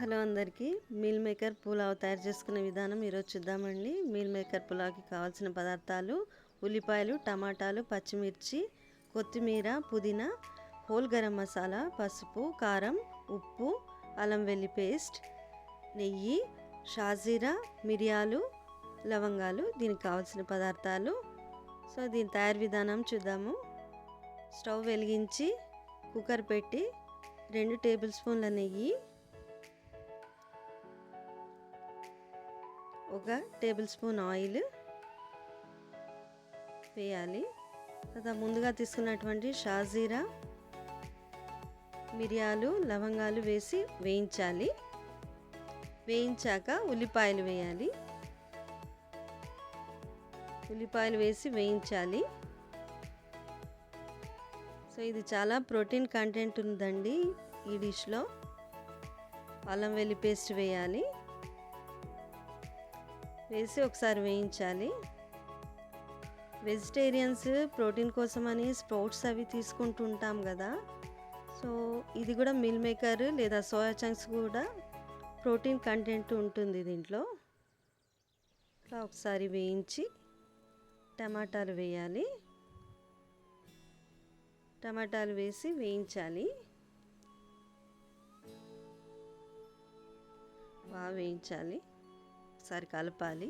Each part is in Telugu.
హలో అందరికీ మీల్ మేకర్ పులావ్ తయారు చేసుకునే విధానం ఈరోజు చూద్దామండి. మీల్ మేకర్ పులావ్కి కావాల్సిన పదార్థాలు: ఉల్లిపాయలు, టమాటాలు, పచ్చిమిర్చి, కొత్తిమీర, పుదీనా, హోల్ గరం మసాలా, పసుపు, కారం, ఉప్పు, అల్లం వెల్లి పేస్ట్, నెయ్యి, షాజీరా, మిరియాలు, లవంగాలు దీనికి కావాల్సిన పదార్థాలు. సో దీని తయారు విధానం చూద్దాము. స్టవ్ వెలిగించి కుక్కర్ పెట్టి 2 టేబుల్ స్పూన్ల నెయ్యి, 1 టేబుల్ స్పూన్ ఆయిల్ వేయాలి. తర్వాత ముందుగా తీసుకున్నటువంటి షాజీరా, మిరియాలు, లవంగాలు వేసి వేయించాలి. వేయించాక ఉల్లిపాయలు వేయాలి. ఉల్లిపాయలు వేసి వేయించాలి. సో ఇది చాలా ప్రోటీన్ కంటెంట్ ఉందండి ఈ డిష్లో. అల్లం వెల్లి పేస్ట్ వేయాలి. వేసి ఒకసారి వేయించాలి. వెజిటేరియన్స్ ప్రోటీన్ కోసమని స్ప్రౌట్స్ అవి తీసుకుంటుంటాం కదా. సో ఇది కూడా మీల్ మేకర్ లేదా సోయా చంక్స్ కూడా ప్రోటీన్ కంటెంట్ ఉంటుంది దీంట్లో. ఇట్లా ఒకసారి వేయించి టమాటాలు వేయాలి. టమాటాలు వేసి వేయించాలి. బాగా వేయించాలి. ఒకసారి కలపాలి.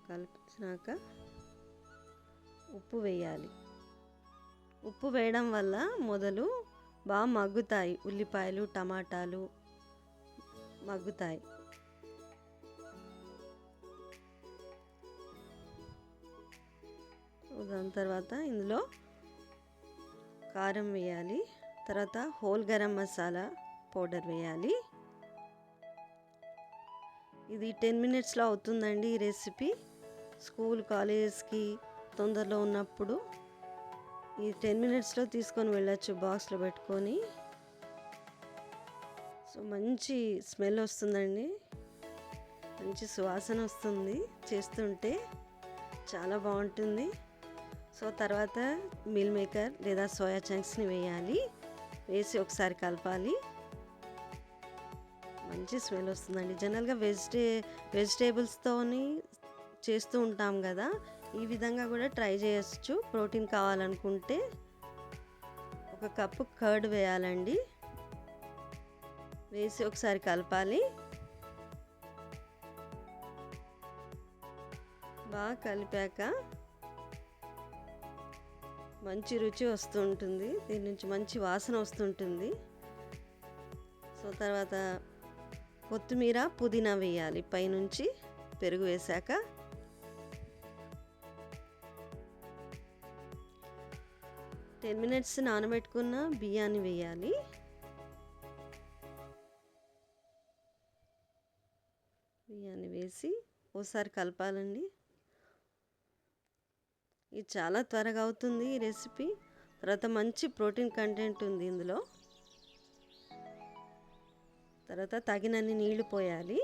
కలిపినాక ఉప్పు వేయాలి. ఉప్పు వేయడం వల్ల మొదలు బాగా మగ్గుతాయి. ఉల్లిపాయలు, టమాటాలు మగ్గుతాయి. దాని తర్వాత ఇందులో కారం వేయాలి. తర్వాత హోల్ గరం మసాలా పౌడర్ వేయాలి. ఇది 10 మినిట్స్లో అవుతుందండి ఈ రెసిపీ. స్కూల్ కాలేజెస్కి తొందరలో ఉన్నప్పుడు ఈ 10 మినిట్స్లో తీసుకొని వెళ్ళచ్చు బాక్స్లో పెట్టుకొని. సో మంచి స్మెల్ వస్తుందండి, మంచి సువాసన వస్తుంది చేస్తుంటే, చాలా బాగుంటుంది. సో తర్వాత మీల్ మేకర్ లేదా సోయా చంక్స్ని వేయాలి. వేసి ఒకసారి కలపాలి. మంచి స్మెల్ వస్తుందండి. జనరల్గా వెజిటేబుల్స్తోని చేస్తూ ఉంటాం కదా, ఈ విధంగా కూడా ట్రై చేయొచ్చు. ప్రోటీన్ కావాలనుకుంటే 1 కప్పు కర్డ్ వేయాలండి. వేసి ఒకసారి కలపాలి. బాగా కలిపాక మంచి రుచి వస్తుంటుంది. దీని నుంచి మంచి వాసన వస్తుంటుంది. సో తర్వాత కొత్తిమీర, పుదీనా వేయాలి పైనుంచి. పెరుగు వేశాక టెన్ మినిట్స్ నానబెట్టుకున్న బియ్యాన్ని వేయాలి. బియ్యాన్ని వేసి ఓసారి కలపాలండి. ఇది చాలా త్వరగా అవుతుంది ఈ రెసిపీ. తర్వాత మంచి ప్రోటీన్ కంటెంట్ ఉంది ఇందులో. తర్వాత తగినన్ని నీళ్లు పోయాలి.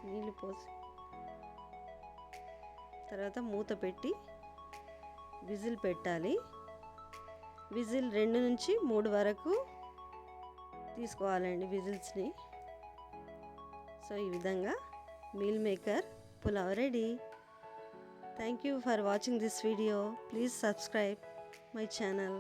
నీళ్లు పోసి తర్వాత మూత పెట్టి విజిల్ పెట్టాలి. విజిల్ 2 నుంచి 3 వరకు తీసుకోవాలండి విజిల్స్ని. సో ఈ విధంగా meal maker pulao ready. Thank you for watching this video. Please subscribe my channel.